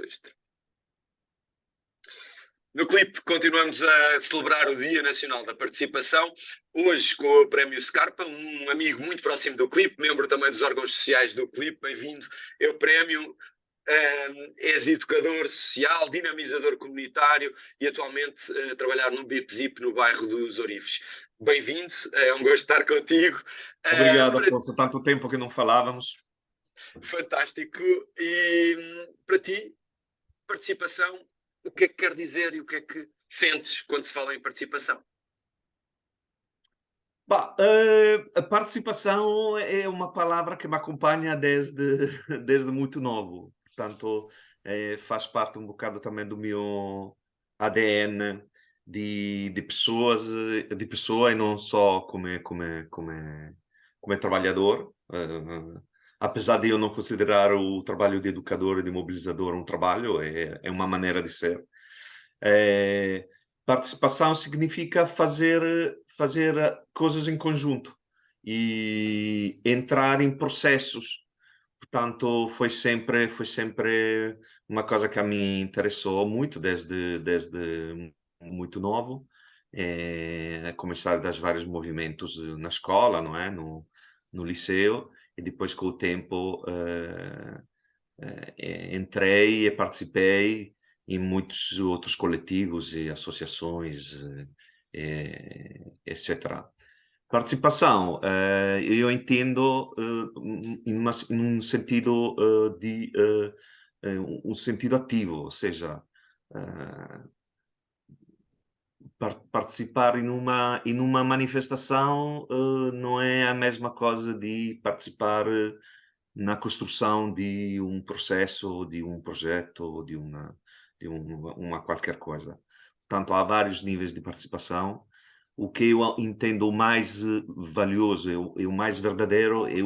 ilustre. No clipe continuamos a celebrar o Dia Nacional da Participação, hoje com o Prémio Scarpa, um amigo muito próximo do clipe, membro também dos órgãos sociais do clipe. Bem-vindo. É o prémio, és educador social, dinamizador comunitário e atualmente a trabalhar no BIP-ZIP no bairro dos Orifes. Bem-vindo, é um gosto estar contigo. Obrigado, Afonso, tanto tempo que não falávamos. Fantástico. E para ti, participação, o que é que quer dizer e o que é que sentes quando se fala em participação? Bah, a participação é uma palavra que me acompanha desde muito novo. Portanto, faz parte um bocado também do meu ADN de pessoa e não só como trabalhador. Apesar de eu não considerar o trabalho de educador e de mobilizador um trabalho, é uma maneira de ser. Participação significa fazer coisas em conjunto e entrar em processos. Portanto, foi sempre uma coisa que a mim interessou muito desde muito novo, a começar das vários movimentos na escola, não é? No liceu, e depois com o tempo entrei e participei em muitos outros coletivos e associações, etc. Participação, eu entendo em um sentido um sentido ativo, ou seja, participar em uma manifestação não é a mesma coisa de participar na construção de um processo, de um projeto, de uma qualquer coisa. Portanto, há vários níveis de participação. O que eu entendo mais valioso, o mais verdadeiro, é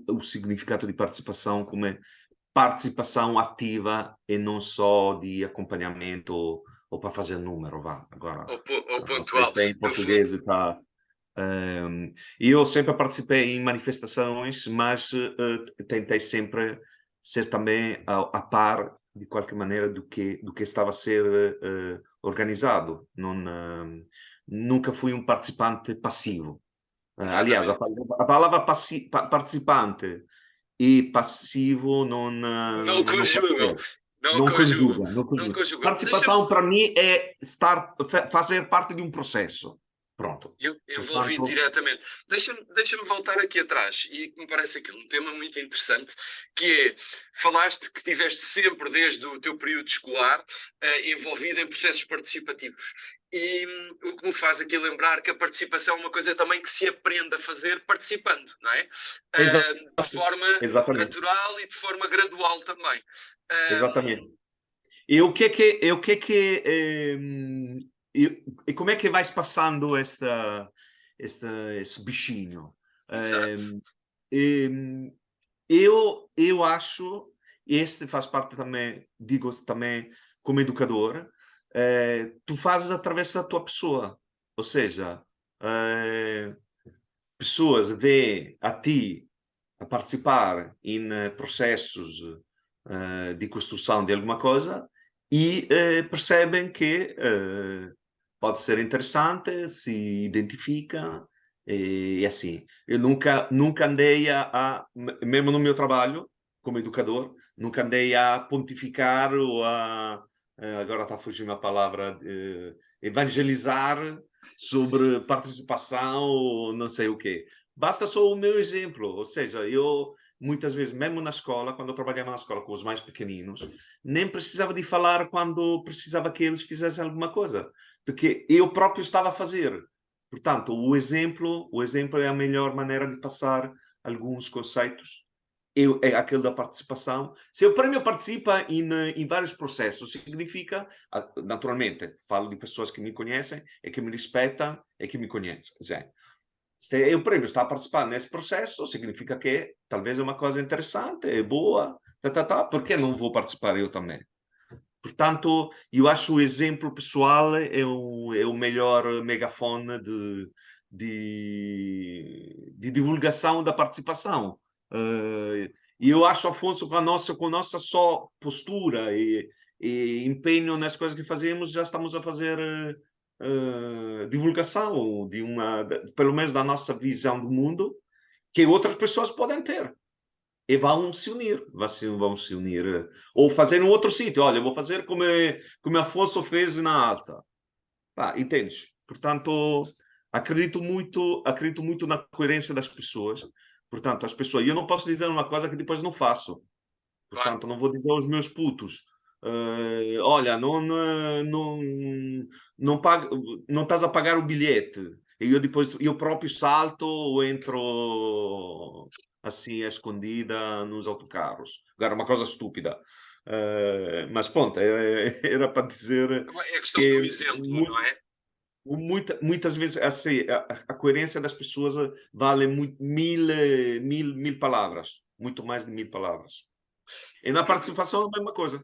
o significado de participação como participação ativa e não só de acompanhamento ou para fazer número, vá. Agora, Ou não sei pontual, se em no fundo. português está... eu sempre participei em manifestações, mas tentei sempre ser também a par, de qualquer maneira, do que estava a ser organizado. Nunca fui um participante passivo. Aliás, a palavra participante e passivo Não não pode conjugam. ser. Não Não conjugam. conjuga, não Não conjuga. conjugam. Participação, para mim, é fazer parte de um processo. Pronto. Envolvido Portanto, diretamente. Deixa-me voltar aqui atrás, e que me parece aqui um tema muito interessante, que é, falaste que tiveste sempre, desde o teu período escolar, envolvido em processos participativos. E o que me faz aqui lembrar que a participação é uma coisa também que se aprende a fazer participando, não é? De forma exatamente. natural e de forma gradual também. Exatamente. E o que é que e como é que vais passando esse bichinho? Exato. Ehm, eu acho, este faz parte também, digo também como educador, tu fazes através da tua pessoa. Ou seja, pessoas veem a ti a participar em processos de construção de alguma coisa e percebem que pode ser interessante, se identifica e assim. Eu nunca andei mesmo no meu trabalho como educador, nunca andei a pontificar ou agora está fugindo a palavra, evangelizar sobre participação ou não sei o quê. Basta só o meu exemplo, ou seja, eu muitas vezes, mesmo na escola, quando eu trabalhava na escola com os mais pequeninos, nem precisava de falar quando precisava que eles fizessem alguma coisa, porque eu próprio estava a fazer. Portanto, o exemplo é a melhor maneira de passar alguns conceitos. É aquele da participação. Se o prémio participa em vários processos, significa, naturalmente, falo de pessoas que me conhecem, e que me respeitam e que me conhecem. Se o prémio está a participar nesse processo, significa que talvez é uma coisa interessante, é boa, por que não vou participar eu também? Portanto, eu acho o exemplo pessoal é o melhor megafone de divulgação da participação. E eu acho, Afonso, com a nossa só postura e empenho nas coisas que fazemos, já estamos a fazer divulgação pelo menos da nossa visão do mundo, que outras pessoas podem ter. E vão se unir, vão se unir. Ou fazer em outro sítio. Olha, vou fazer como Afonso fez na Alta. Entendes? Portanto, acredito muito na coerência das pessoas. Portanto, as pessoas. E eu não posso dizer uma coisa que depois não faço. Claro. Portanto, não vou dizer aos meus putos: olha, não estás a pagar o bilhete. E eu depois, eu próprio salto ou entro assim, à escondida nos autocarros. Agora, uma coisa estúpida. Mas pronto, era para dizer É questão do que exemplo, não é? muitas vezes assim, a coerência das pessoas vale mil palavras, muito mais de 1000 palavras. E na Porque, participação, a mesma coisa.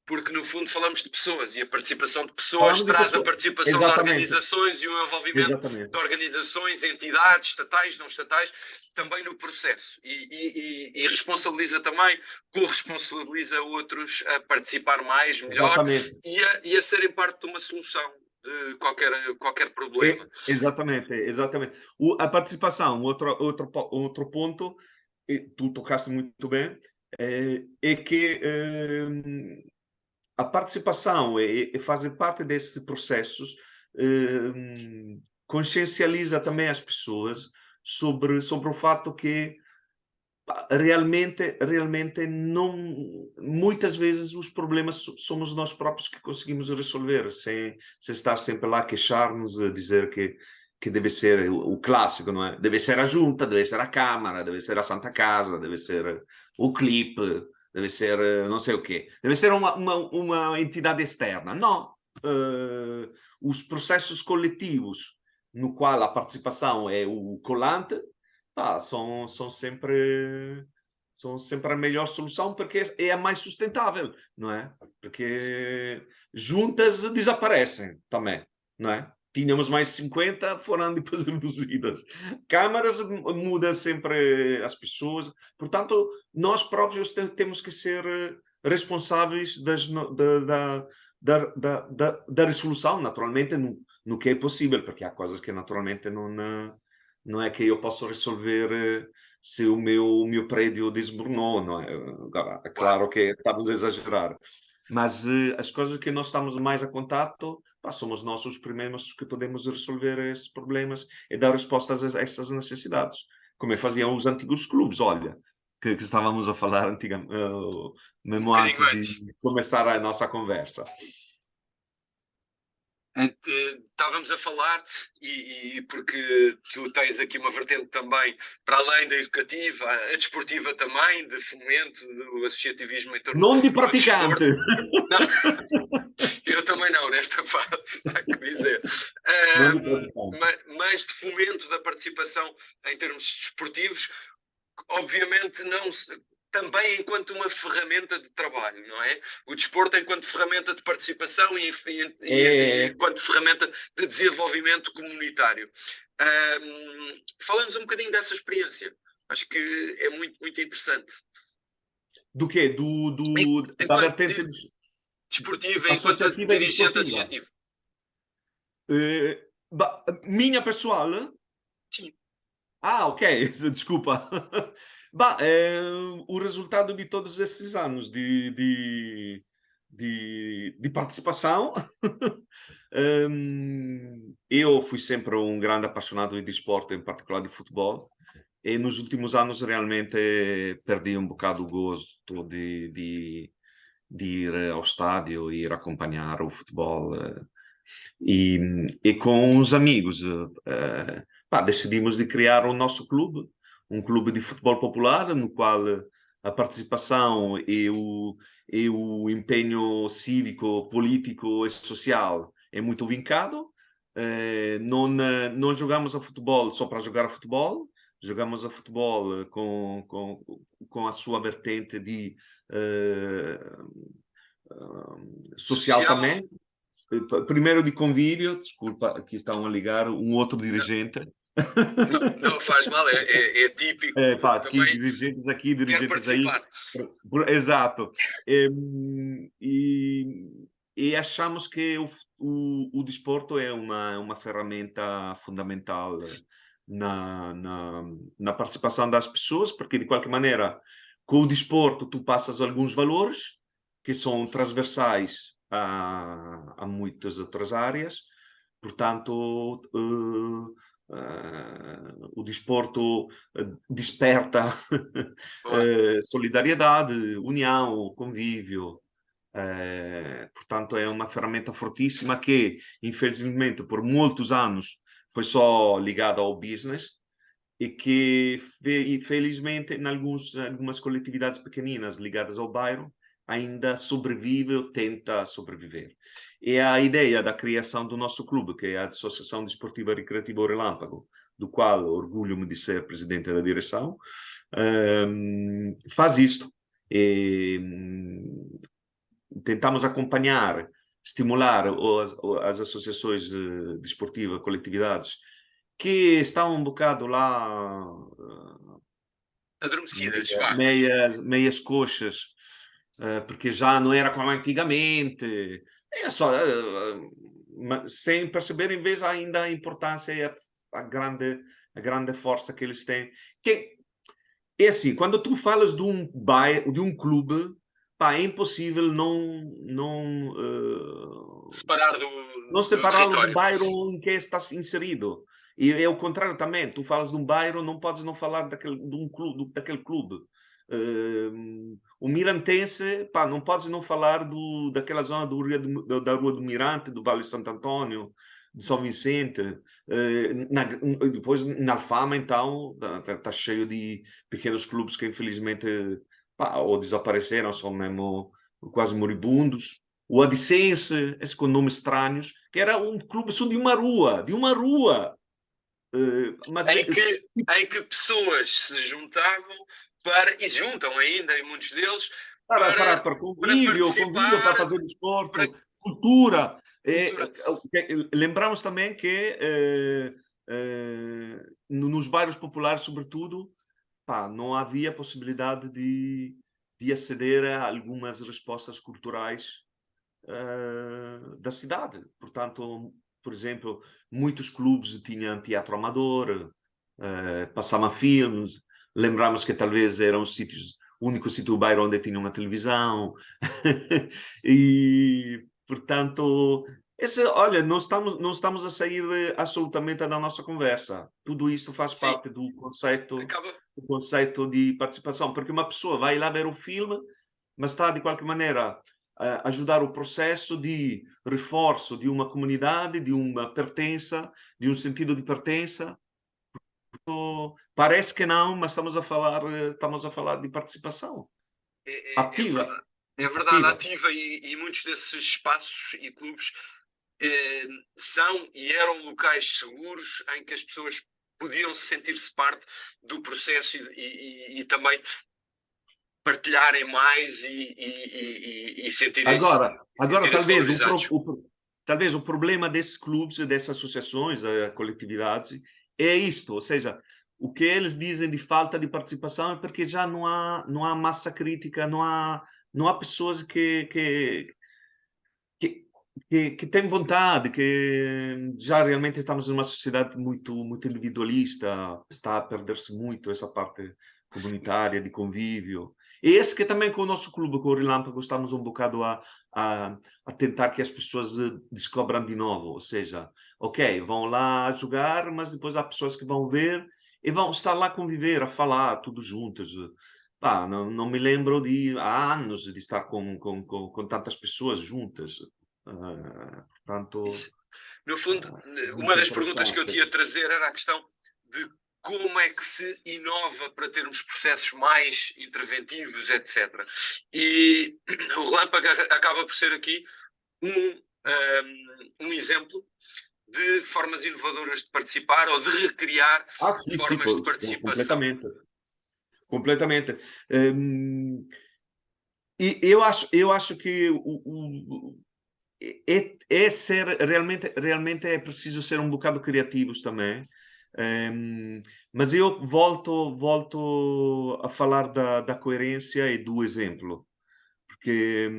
porque no fundo falamos de pessoas e a participação de pessoas Falamos de traz a pessoas. participação de Exatamente, organizações e o envolvimento de exatamente. organizações, entidades, estatais, não estatais, também no processo. E responsabiliza também, corresponsabiliza outros a participar mais, melhor Exatamente. e a serem parte de uma solução de qualquer problema. Exatamente, exatamente. A participação, outro ponto, e tu tocaste muito bem, é que a participação e fazer parte desses processos consciencializa também as pessoas sobre o fato que realmente não, muitas vezes os problemas somos nós próprios que conseguimos resolver, sem estar sempre lá a queixar-nos, a dizer que deve ser o clássico, não é? Deve ser a Junta, deve ser a Câmara, deve ser a Santa Casa, deve ser o clipe, deve ser não sei o quê, deve ser uma entidade externa. Não. Os processos coletivos no qual a participação é o colante, são sempre a melhor solução porque é a mais sustentável, não é? Porque juntas desaparecem também, não é? Tínhamos mais 50, foram depois reduzidas. Câmaras muda sempre as pessoas, portanto, nós próprios temos que ser responsáveis da resolução, naturalmente, no que é possível, porque há coisas que naturalmente não é que eu posso resolver se o meu prédio desmoronou, não é? Agora, é Claro. claro que estamos a exagerar, mas as coisas que nós estamos mais a contato, somos nós os primeiros que podemos resolver esses problemas e dar respostas a essas necessidades, como faziam os antigos clubes, olha, que estávamos a falar antigamente, Um mesmo bocadinho antes de antes. começar a nossa conversa. Estávamos a falar, e porque tu tens aqui uma vertente também, para além da educativa, a desportiva também, de fomento do associativismo em torno Não de do praticante. desporto. Não, eu também não, nesta fase, há que dizer. Não de praticante. Mas de fomento da participação em termos desportivos, obviamente não também enquanto uma ferramenta de trabalho, não é? O desporto enquanto ferramenta de participação e É, enquanto ferramenta de desenvolvimento comunitário. Falamos um bocadinho dessa experiência. Acho que é muito, muito interessante. do quê? Da Enquanto vertente desportiva, enquanto associativa e dirigente desportiva. associativo. Minha pessoal? Sim. Ok, desculpa. O resultado de todos esses anos de participação. Eu fui sempre um grande apaixonado de desporto, em particular de futebol. E nos últimos anos realmente perdi um bocado o gosto de ir ao estádio, ir acompanhar o futebol. E com os amigos, decidimos de criar o nosso clube, um clube de futebol popular, no qual a participação e o empenho cívico, político e social é muito vincado. Não jogamos a futebol só para jogar a futebol, jogamos a futebol com a sua vertente de social Social. também. Primeiro de convívio, desculpa, aqui estão a ligar um outro dirigente. Não, não faz mal, é típico. Pá, aqui, Também dirigentes aqui, quero dirigentes aí. participar. Exato. E, e achamos que o desporto é uma ferramenta fundamental na participação das pessoas, porque, de qualquer maneira, com o desporto, tu passas alguns valores que são transversais a muitas outras áreas. Portanto, o desporto desperta Claro. solidariedade, união, convívio. Portanto, é uma ferramenta fortíssima que, infelizmente, por muitos anos foi só ligada ao business e que, felizmente, em algumas coletividades pequeninas ligadas ao bairro, ainda sobrevive ou tenta sobreviver. E a ideia da criação do nosso clube, que é a Associação Desportiva Recreativa Relâmpago, do qual orgulho-me de ser presidente da direção, faz isto. E, tentamos acompanhar, estimular as associações desportivas, coletividades, que estão um bocado lá Adormecidas, vá. meias coxas, porque já não era como antigamente. É só, sem perceber, em vez, ainda a importância e a grande força que eles têm. Que, é assim, quando tu falas de um bairro, de um clube, pá, é impossível Separar não do separá-lo do território. bairro em que está inserido. E é o contrário também. Tu falas de um bairro, não podes não falar de um clube, daquele clube. O Mirantense, pá, não podes não falar daquela zona da Rua do Mirante, do Vale de Santo Antônio, de São Vicente. Depois, na Alfama, então, está cheio de pequenos clubes que, infelizmente, pá, ou desapareceram, são mesmo quase moribundos. O Adicense, esse com nomes estranhos, que era um clube só de uma rua. Mas Em que pessoas se juntavam e juntam ainda, em muitos deles, para para convívio para participar, fazer para desporto, cultura. cultura. Lembramos também que nos bairros populares, sobretudo, pá, não havia possibilidade de aceder a algumas respostas culturais da cidade. Portanto, por exemplo, muitos clubes tinham teatro amador, passavam filmes. Lembramos que talvez eram sítios, o único sítio do bairro onde tinha uma televisão. E, portanto, olha, não estamos a sair absolutamente da nossa conversa. Tudo isso faz Sim, parte acaba. do conceito de participação, porque uma pessoa vai lá ver o filme, mas está, de qualquer maneira, ajudar o processo de reforço de uma comunidade, de uma pertença, de um sentido de pertença. Parece que não, mas estamos a falar de participação É ativa, verdade. É verdade, ativa. ativa e muitos desses espaços e clubes eh, são e eram locais seguros em que as pessoas podiam sentir-se parte do processo e também partilharem mais e Agora sentirem-se valorizados. talvez o problema desses clubes, dessas associações, coletividades, é isto, ou seja, o que eles dizem de falta de participação é porque já não há massa crítica, não há pessoas que, que têm vontade, que já realmente estamos numa sociedade muito individualista, está a perder-se muito essa parte comunitária, de convívio. E esse que também com o nosso clube, com o Relâmpago, estamos um bocado a tentar que as pessoas descobram de novo. Ou seja, ok, vão lá jogar, mas depois há pessoas que vão ver e vão estar lá a conviver, a falar, tudo juntos. Pá, não me lembro de há anos de estar com tantas pessoas juntas. Portanto, Isso. No fundo, uma muito das perguntas que eu interessante. tinha a trazer era a questão de como é que se inova para termos processos mais interventivos, etc. E o Relâmpago acaba por ser aqui um exemplo de formas inovadoras de participar ou de recriar Sim, formas de participação. completamente. Completamente. E eu acho que é ser realmente é preciso ser um bocado criativos também, Mas eu volto a falar da coerência e do exemplo, porque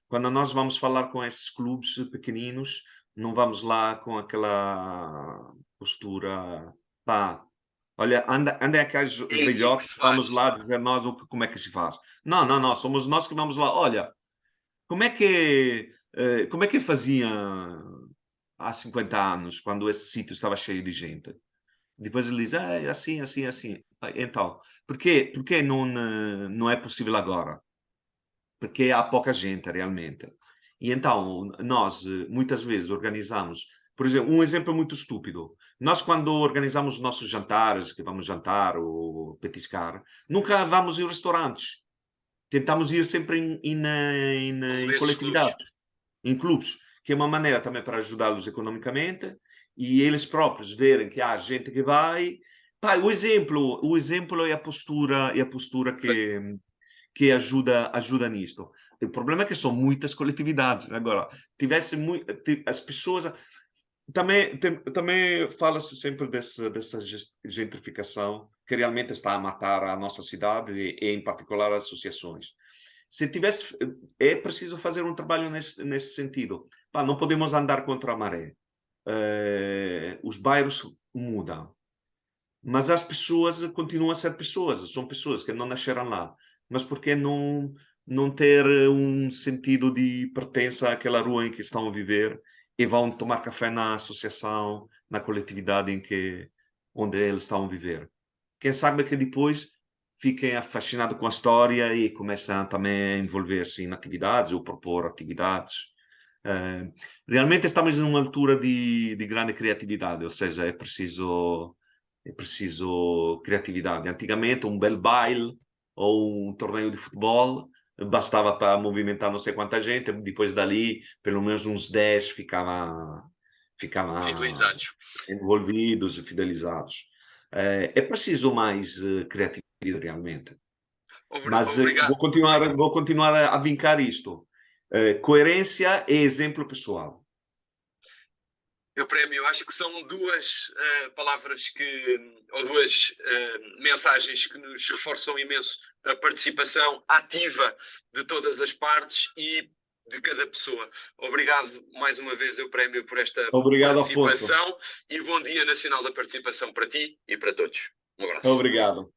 quando nós vamos falar com esses clubes pequeninos, não vamos lá com aquela postura, pá, olha, anda aqueles É assim que velhotes, se vamos faz. lá dizer nós como é que se faz. Não, não, não, somos nós que vamos lá. Olha, como é que fazia há 50 anos, quando esse sítio estava cheio de gente? Depois ele diz, é assim, assim, assim. Então, por que não é possível agora? Porque há pouca gente realmente. E então, nós muitas vezes organizamos, por exemplo, um exemplo muito estúpido. Nós, quando organizamos os nossos jantares, que vamos jantar ou petiscar, nunca vamos em restaurantes. Tentamos ir sempre Um em desses clubes. coletividades, em clubes, que é uma maneira também para ajudá-los economicamente e eles próprios verem que há gente que vai. Pá, o exemplo é a postura que ajuda nisto. O problema é que são muitas coletividades. Agora, as pessoas. Também fala-se sempre dessa gentrificação que realmente está a matar a nossa cidade e em particular, as associações. Se tivesse, é preciso fazer um trabalho nesse sentido. Pá, não podemos andar contra a maré. Os bairros mudam, mas as pessoas continuam a ser pessoas. São pessoas que não nasceram lá. Mas por que não ter um sentido de pertença àquela rua em que estão a viver e vão tomar café na associação, na coletividade onde eles estão a viver? Quem sabe que depois fiquem fascinados com a história e começam também a envolver-se em atividades ou propor atividades. Eh, Realmente estamos numa altura de grande criatividade, ou seja, é preciso criatividade. Antigamente, um bel baile ou um torneio de futebol bastava para movimentar não sei quanta gente, depois dali, pelo menos uns 10 ficava Fidelizados. envolvidos e fidelizados. É preciso mais criatividade, realmente. Mas vou Obrigado. continuar, vou continuar a vincar isto. Coerência e exemplo pessoal. Eu prémio, acho que são duas palavras ou duas mensagens que nos reforçam imenso a participação ativa de todas as partes e de cada pessoa. Obrigado mais uma vez, eu prémio, por esta Obrigado, Afonso. participação e bom Dia Nacional da Participação para ti e para todos. Um abraço. Obrigado.